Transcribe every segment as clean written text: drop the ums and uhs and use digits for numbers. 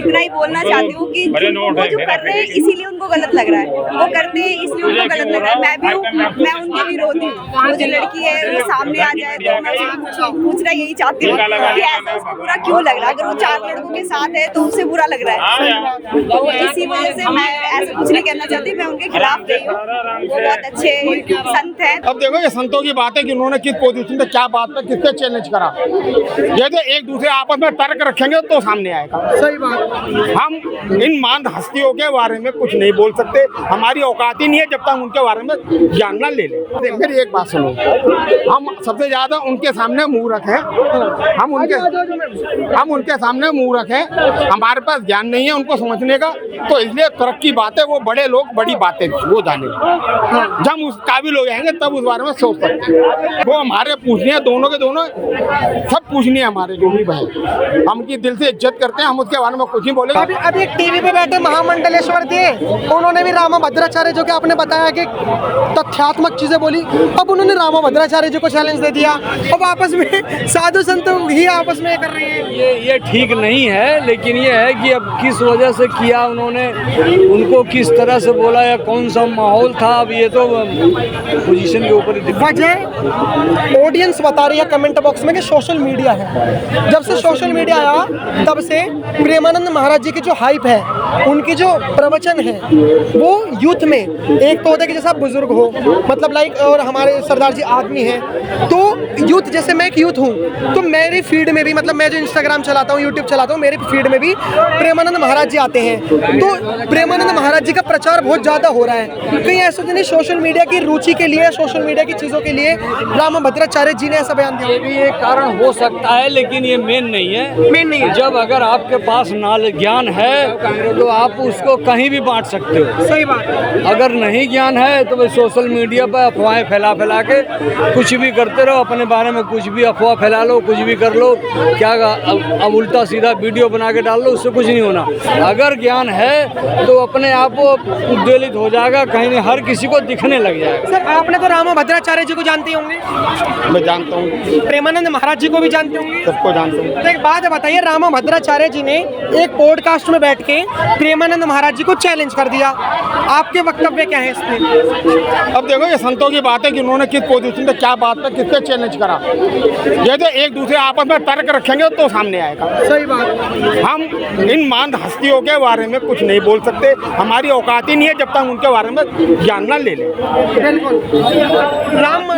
इतना ही बोलना चाहती हूँ कि वो जो कर रहे हैं इसीलिए उनको गलत लग रहा है, वो करते हैं इसलिए उनको गलत लग रहा है। मैं भी हूँ, मैं उनके विरोधी हूँ। वो जो लड़की है वो सामने आ जाए तो मैं उसको पूछना यही चाहती हूँ कि ऐसा उसको बुरा क्यों लग रहा है। अगर वो 4 लड़कों के साथ है तो उसे बुरा लग रहा है, तो इसी वजह से मैं ऐसा कुछ नहीं कहना चाहती। मैं उनके खिलाफ नहीं हूँ, वो बहुत अच्छे संत हैं। अब देखो ये संतों की बात है कि उन्होंने किस पोजीशन पे क्या बात पे किससे चैलेंज करा। ये तो एक दूसरे आपस में तर्क रखेंगे तो सामने आएगा। सही बात। हम इन मान हस्तियों के बारे में कुछ नहीं बोल सकते, हमारी औकात ही नहीं है जब तक उनके बारे में ज्ञान न ले लें। मेरी एक बात सुनो, हम सबसे ज्यादा उनके सामने मुंह रखें, हम उनके सामने मुंह रखें। हमारे पास ज्ञान नहीं है उनको समझने का, तो इसलिए तरक्की बात है, वो बड़े लोग बड़ी बातें वो जाने। जब हम उस काबिल हो जाएंगे तब उस बारे में सोच सकते हैं। वो हमारे पूछने हैं, दोनों के दोनों सब पूछने हैं हमारे, जो भी भाई हम उनकी दिल से इज्जत करते हैं, हम उसके बारे में कुछ ही बोलेंगे। अभी एक टीवी पे बैठे महामंडलेश्वर थे, उन्होंने भी रामा भद्राचार्य जो कि आपने बताया कि तथ्यात्मक चीजें बोली, अब उन्होंने रामा भद्राचार्य जी को चैलेंज दे दिया। अब आपस में साधु संत ही आपस में कर रहे हैं। ये ठीक नहीं है, लेकिन ये है कि अब किस वजह से किया उन्होंने, उनको किस तरह से बोला या कौन सा माहौल था, अब ये तो पोजीशन के ऊपर वजह ऑडियंस बता रही है कमेंट बॉक्स में कि सोशल मीडिया है। जब से सोशल मीडिया आया तब से प्रेमानंद महाराज जी की जो हाइप है, उनकी जो प्रवचन है वो यूथ में एक तो होता है कि जैसा बुजुर्ग हो, मतलब लाइक, और हमारे सरदार जी आदमी हैं, तो यूथ, जैसे मैं एक यूथ हूँ तो मेरी फीड में भी, मतलब मैं जो इंस्टाग्राम चलाता हूँ, यूट्यूब चलाता हूँ, मेरी फीड में भी प्रेमानंद महाराज जी आते हैं। तो प्रेमानंद महाराज जी का प्रचार बहुत ज़्यादा हो रहा है। कहीं ऐसा तो नहीं सोशल मीडिया की रुचि के लिए, सोशल मीडिया की चीज़ों के लिए रामा भद्राचार्य जी ने ऐसा बयान दिया? ये भी एक कारण हो सकता है, लेकिन ये मेन नहीं है। मेन नहीं है। जब अगर आपके पास ज्ञान है तो आप उसको कहीं भी बांट सकते हो। सही बात। अगर नहीं ज्ञान है तो भाई सोशल मीडिया पर अफवाहें फैला के कुछ भी करते रहो, अपने बारे में कुछ भी अफवाह फैला लो, कुछ भी कर लो, क्या अब उल्टा सीधा वीडियो बना के डाल लो, उससे कुछ नहीं होना। अगर ज्ञान है तो अपने आप वो उद्वेलित हो जाएगा, कहीं नहीं, हर किसी को दिखने लग जाएगा। सर आपने तो रामा भद्राचार्य जी को जानते होंगे? मैं जानता हूँ। प्रेमानंद महाराज जी को भी जानते होंगे? सबको जानता हूँ। तो एक बात बताइए, रामा भद्राचार्य जी ने एक पॉडकास्ट में बैठ के प्रेमानंद महाराज जी को चैलेंज कर दिया, आपके वक्तव्य क्या है इस पे? अब देखो ये संतों की बात है कि उन्होंने किस पोजीशन पे क्या बात पे किससे चैलेंज करा। ये तो एक दूसरे आपस में तर्क रखेंगे तो सामने आएगा। सही बात। हम इन मान हस्तियों के बारे में कुछ नहीं बोल सकते, हमारी औकात ही नहीं है जब तक उनके बारे में ज्ञान न ले लें। बिल्कुल।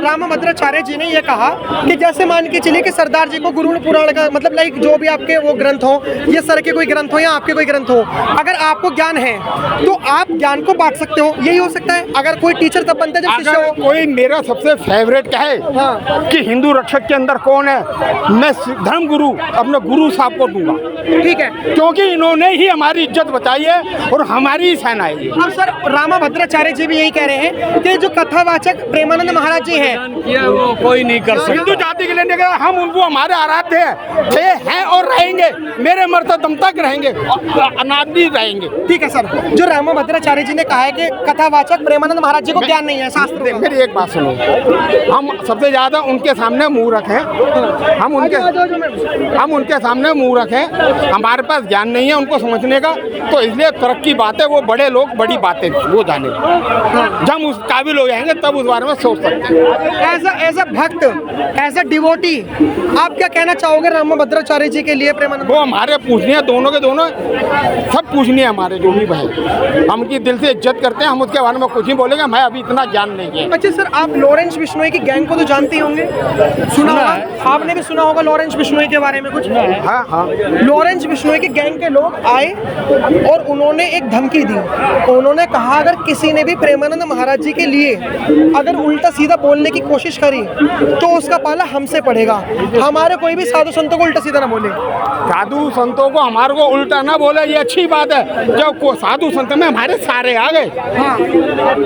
रामा भद्राचार्य जी ने ये कहा कि जैसे मान के चलिए कि सरदार जी को गुरु पुराण का, मतलब लाइक जो भी आपके वो ग्रंथ हो, ये सर के कोई ग्रंथ हो या आपके कोई ग्रंथ हो, अगर आपको ज्ञान है तो आप ज्ञान को बांट सकते हो, यही हो सकता है। अगर कोई टीचर तब बनता है जब शिष्य हो। कोई मेरा सबसे फेवरेट क्या है कि हिंदू रक्षक के अंदर कौन है, मैं धर्म गुरु अपने गुरु साहब को दूंगा। ठीक है, क्योंकि इन्होंने ही हमारी इज्जत बचाई है और हमारी ही सेना है। अब सर रामा भद्राचार्य जी भी यही कह रहे हैं कि जो कथावाचक प्रेमानंद महाराज जी हैं, वो कोई नहीं कर सकता। हिंदू जाति के लिए निकला, हम उनको हमारे आराध्य हैं और रहेंगे, मेरे मरते दम तक रहेंगे, अनादि रहेंगे। ठीक है सर, जो रामा भद्राचार्य जी ने कहा है कि कथावाचक प्रेमानंद महाराज जी को ज्ञान नहीं है शास्त्र। मेरी एक बात सुनो, हम सबसे ज्यादा उनके सामने मुंह रखें, हम उनके सामने मुंह रखें, हमारे पास ज्ञान नहीं है उनको समझने का, तो इसलिए तरक्की बात है, वो बड़े लोग बड़ी बातें वो जाने। जब हम उस काबिल हो जाएंगे तब उस बारे में सोच सकते हैं। एज अ भक्त, एज अ डिवोटी, आप क्या कहना चाहोगे रामा भद्राचार्य जी के लिए? प्रेमानंद वो हमारे पूछने हैं, दोनों के दोनों सब पूछने हैं हमारे, जो भी भाई हम उनकी दिल से इज्जत करते हैं, हम उसके बारे में कुछ ही बोलेंगे, मैं अभी इतना ज्ञान नहीं है। अच्छा सर, आप लॉरेंस बिश्नोई की गैंग को तो जानते होंगे, सुना होगा, आपने भी सुना होगा लॉरेंस बिश्नोई के बारे में कुछ? हाँ हाँ। लॉरेंस बिश्नोई की गैंग के लोग आए और उन्होंने एक धमकी दी। उन्होंने कहा अगर किसी ने भी प्रेमानंद महाराज जी के लिए अगर उल्टा सीधा बोलने की कोशिश करी तो उसका पाला हमसे पड़ेगा। हमारे कोई भी साधु संतों को उल्टा सीधा ना बोले। साधु संतों को हमारे को उल्टा ना बोले, ये अच्छी बात बात है जो साधु संत में हमारे सारे आ गए।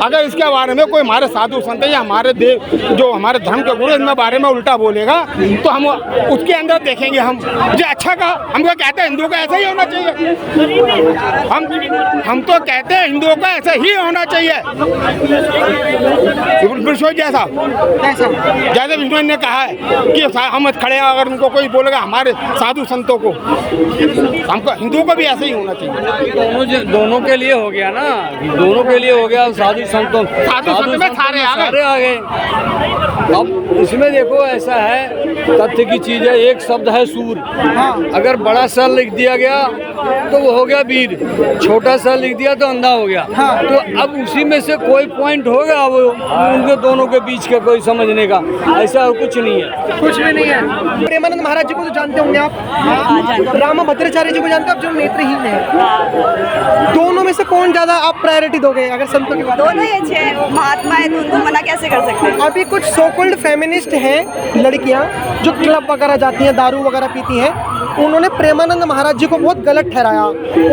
अगर इसके बारे में कोई हमारे साधु संत या हमारे देव जो हमारे धर्म के गुरु इनके बारे में उल्टा बोलेगा तो हम उसके अंदर देखेंगे। हम जो अच्छा का हमको कहते हैं हिंदुओं का ऐसा ही होना चाहिए। हम तो कहते हैं हिंदुओं का ऐसा ही होना चाहिए। विष्णु जैसा जैसे विष्णु ने कहा है कि हम खड़े हैं, अगर उनको कोई बोलेगा हमारे साधु संतों को, हमको हिंदुओं को भी ऐसे ही होना चाहिए। दोनों के लिए हो गया ना, दोनों के लिए हो गया। साधु संतों में सारे आ गए। अब इसमें देखो ऐसा है, तथ्य की चीज है, एक शब्द है सूर। अगर बड़ा सा लिख दिया गया तो वो हो गया वीर, छोटा सा लिख दिया तो अंधा हो गया। तो अब उसी में से कोई पॉइंट होगा वो उनके दोनों के बीच का कोई समझने का, ऐसा कुछ नहीं है, कुछ भी नहीं है। प्रेमानंद महाराज जी को तो जानते होंगे आप, रामा भद्राचार्य जी को जानते हो आप, जो नेत्रहीन है। दोनों में से कौन ज्यादा आप प्रायोरिटी दोगे अगर संतों की बात? दोनों ही अच्छे हैं, वो महात्मा है तो उनको मना कैसे कर सकते हैं। अभी कुछ सो कॉल्ड फेमिनिस्ट हैं लड़कियां जो क्लब वगैरह जाती हैं, दारू वगैरह पीती हैं, उन्होंने प्रेमानंद महाराज जी को बहुत गलत ठहराया।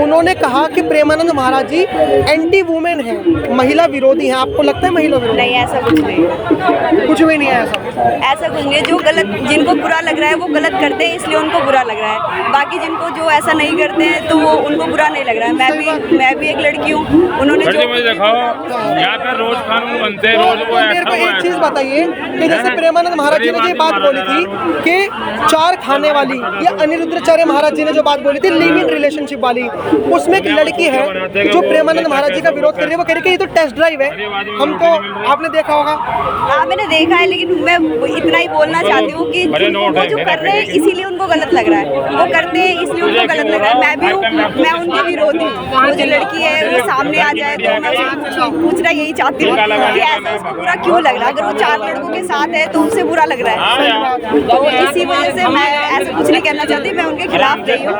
उन्होंने कहा कि प्रेमानंद महाराज जी एंटी वुमेन हैं, महिला विरोधी हैं। आपको लगता है महिला विरोधी? नहीं, ऐसा कुछ नहीं, कुछ भी नहीं है ऐसा कुछ नहीं। जो गलत, जिनको बुरा लग रहा है वो गलत करते हैं इसलिए उनको बुरा लग रहा है। बाकी जिनको जो ऐसा नहीं करते हैं तो वो उनको बुरा नहीं लग रहा है। मैं भी एक लड़की हूँ, उन्होंने जो यहाँ पर रोज कानून बनते हैं, रोज वो मेरे को एक चीज बताइए कि जैसे प्रेमानंद महाराज जी ने ये बात बोली थी कि चार खाने वाली, या अनिरुद्धाचार्य महाराज जी ने जो बात बोली थी लिव इन रिलेशनशिप वाली, उसमें एक लड़की है जो प्रेमानंद महाराज जी का विरोध कर रही है। वो कह रही है कि ये तो टेस्ट ड्राइव है। हम तो आपने देखा होगा। हाँ, मैंने देखा है, लेकिन मैं इतना ही बोलना चाहती हूँ कि वो जो कर रहे हैं इसीलिए उनको गलत लग रहा है, वो करते हैं इसलिए उनको गलत लग रहा है। मैं भी हूँ, मैं उनकी विरोधी हूँ। वो जो लड़की है वो सामने आ जाए तो मैं उसको पूछना यही चाहती हूँ कि ऐसा उसको बुरा क्यों लग रहा है। अगर वो चार लड़कों के साथ है तो उसे बुरा लग रहा है, तो इसी वजह से मैं ऐसा कुछ नहीं कहना चाहती। मैं उनके खिलाफ नहीं हूँ,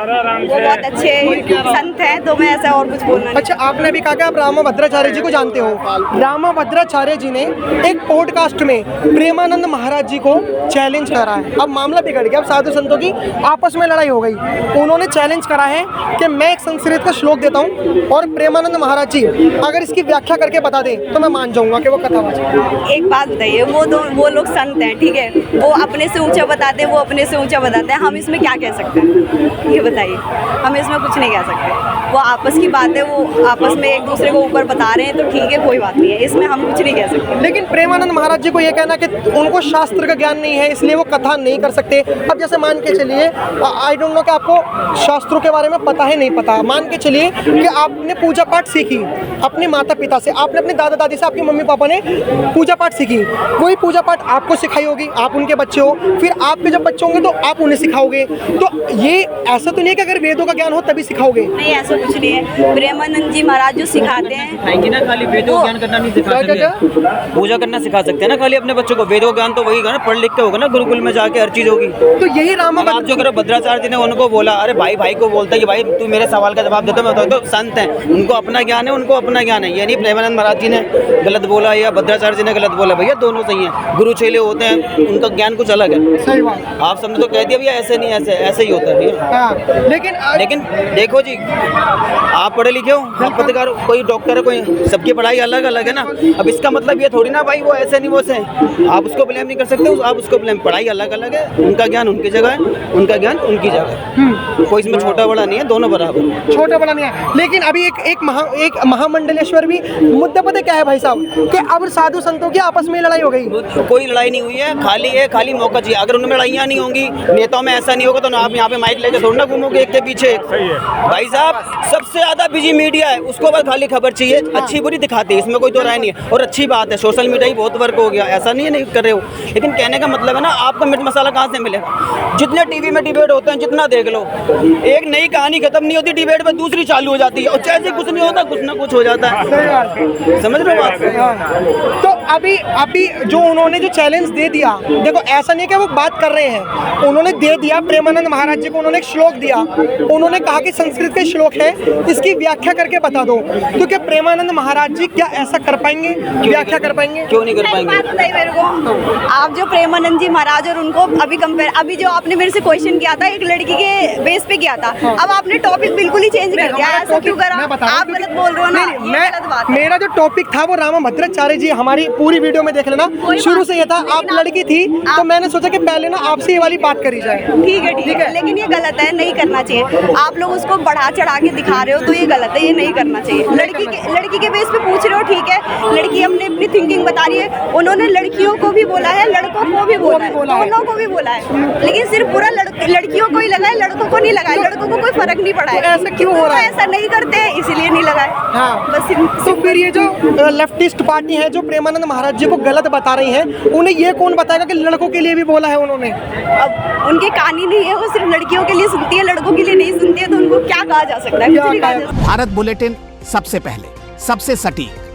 वो बहुत अच्छे संत हैं, तो मैं ऐसा और कुछ बोलना। अच्छा, आपने भी कहा कि आप रामा भद्राचार्य जी को जानते हो। रामा भद्राचार्य जी ने एक पॉडकास्ट में प्रेमानंद महाराज जी को चैलेंज करा है। अब मामला बिगड़ गया, अब साधु संतों की आपस में लड़ाई हो गई। उन्होंने चैलेंज करा है कि मैं एक संस्कृत का श्लोक देता हूँ और प्रेमानंद महाराज जी अगर इसकी व्याख्या करके बता दे तो मैं मान जाऊंगा कि वो कथावाचक है। एक बात बताइए, वो लोग संत हैं, ठीक है, वो अपने से ऊंचा बताते हैं, वो अपने से ऊंचा बताते हैं, हम इसमें क्या कह सकते हैं ये बताइए। हम इसमें कुछ नहीं कह सकते। वो आपस की बात है, वो आपस में एक दूसरे को ऊपर बता रहे हैं तो ठीक है, कोई बात नहीं है, इसमें हम कुछ नहीं कह सकते। लेकिन प्रेमानंद महाराज जी को ये कहना कि उनको शास्त्र का ज्ञान नहीं है इसलिए वो कथा नहीं कर सकते। अब जैसे मान के चलिए, आई डोंट नो कि आपको शास्त्रों के बारे में पता है नहीं पता, मान के चलिए कि आपने पूजा पाठ सीखी अपने माता पिता से, आपने अपने दादा दादी से, आपके मम्मी पापा ने पूजा पाठ सीखी, वही पूजा पाठ आपको सिखाई होगी, आप उनके बच्चे हो, फिर आपके जब बच्चे होंगे तो आप उन्हें सिखाओगे। तो ये ऐसा तो नहीं है कि अगर वेदों का ज्ञान हो तभी सिखाओगे? नहीं, ऐसा कुछ नहीं है। प्रेमानंद जी महाराज जो सिखाते हैं ना, खाली वेदों ज्ञान करना नहीं सिखा सकते, पूजा करना सिखा सकते हैं ना खाली अपने बच्चों को। वेदों ज्ञान तो वही ना, पढ़ लिख के होगा ना, गुरुकुल में जाके हर चीज होगी। तो यही रामा आप जो करो, भद्राचार्य जी ने उनको बोला, अरे भाई को बोलता है कि भाई तू मेरे सवाल का जवाब देता, मैं बताऊँ तो संत हैं, उनको अपना ज्ञान है, उनको अपना ज्ञान है। ये नहीं प्रेमानंद महाराज जी ने गलत बोला या भद्राचार्य जी ने गलत बोला, भैया दोनों सही हैं। गुरु चेले होते हैं, उनका ज्ञान कुछ अलग है। सही बात। आप सबने तो कह दिया भैया ऐसे नहीं, ऐसे ही होता है भैया। लेकिन देखो जी, आप पढ़े लिखे हो, आप पत्रकार हो, कोई डॉक्टर है, कोई, सबकी पढ़ाई अलग अलग है ना। अब इसका मतलब ये थोड़ी ना भाई वो ऐसे नहीं, वो से आप उसको ब्लेम नहीं कर सकते, आप उसको ब्लेम, पढ़ाई अलग अलग है, उनका ज्ञान उनकी जगह है, उनका ज्ञान उनकी जगह है, कोई इसमें छोटा बड़ा नहीं है, दोनों बराबर, छोटा बड़ा नहीं है। लेकिन अभी एक महामंडलेश्वर भी मुद्दा पता क्या है भाई साहब, कि अब साधु संतों की आपस में लड़ाई हो गई। कोई लड़ाई नहीं हुई है, खाली मौका चाहिए। अगर उनमें लड़ाइयाँ नहीं होंगी, नेताओं में ऐसा नहीं होगा तो आप यहाँ पे माइक लेके थोड़ा ना घूमोगे एक के पीछे। भाई साहब, सबसे ज्यादा बिजी मीडिया है, उसको बस खाली खबर चाहिए, अच्छी बुरी दिखाती है, इसमें कोई दो राय नहीं है। और अच्छी बात है, सोशल मीडिया ही बहुत वर्क हो गया, ऐसा नहीं है नहीं कर रहे हो, लेकिन कहने का मतलब है ना, आपको मिर्च मसाला कहाँ से मिलेगा? जितने टीवी में डिबेट होते हैं, जितना देख लो, एक नई कहानी खत्म नहीं होती डिबेट में, दूसरी चालू हो जाती है, और जैसे कुछ नहीं होता कुछ ना कुछ हो जाता है। समझ रहे हो बात? तो अभी जो उन्होंने जो चैलेंज दे दिया, देखो ऐसा नहीं है कि वो बात कर रहे हैं, उन्होंने दे दिया प्रेमानंद महाराज जी को, उन्होंने एक श्लोक दिया, उन्होंने कहा कि संस्कृत के श्लोक है, इसकी व्याख्या करके बता दो। तो क्या प्रेमानंद महाराज जी क्या ऐसा कर पाएंगे, व्याख्या कर पाएंगे? क्यों नहीं कर पाएंगे? बात बताइए मेरे को, आप जो प्रेमानंद जी महाराज और उनको अभी कंपेयर, अभी जो आपने मेरे से क्वेश्चन किया था एक लड़की के बेस पे किया था, अब आपने टॉपिक बिल्कुल ही चेंज कर दिया, ऐसा क्यों करा? आप गलत बोल रहे हो ना, ये गलत बात है। मेरा जो टॉपिक था वो रामाभद्राचार्य जी, हमारी पूरी वीडियो में देख लेना, शुरू से ये था। आप लड़की थी तो मैंने सोचा कि पहले ना आपसे ये वाली बात करी जाए। ठीक है, लेकिन ये गलत है, नहीं करना चाहिए। आप लोग उसको बढ़ा चढ़ा के दिखा रहे हो तो ये गलत है, ये नहीं करना चाहिए। लड़की के बेस पे पूछ रहे हो, ठीक है, लड़की अपनी थिंकिंग बता रही है, उन्होंने लड़कियों को भी बोला है, लड़कों को भी बोला है, दोनों को भी बोला है, लेकिन सिर्फ पूरा लड़कियों को ही लगा है, लड़कों को नहीं लगा है, लड़कों को कोई फर्क नहीं पड़ा है। ऐसा क्यों हो रहा है? ऐसा नहीं करते इसीलिए नहीं लगा है। हाँ, बस तो फिर ये जो लेफ्टिस्ट पार्टी है जो प्रेमानंद महाराज जी को गलत बता रही है, उन्हें ये कौन बताएगा कि लड़कों के लिए भी बोला है उन्होंने? अब उनकी कहानी नहीं है, वो सिर्फ लड़कियों के लिए सुनती है, लड़कों के लिए नहीं सुनती है, तो उनको क्या कहा जा सकता है? कुछ नहीं कहा जा सकता। भारत बुलेटिन सबसे पहले, सबसे सटीक,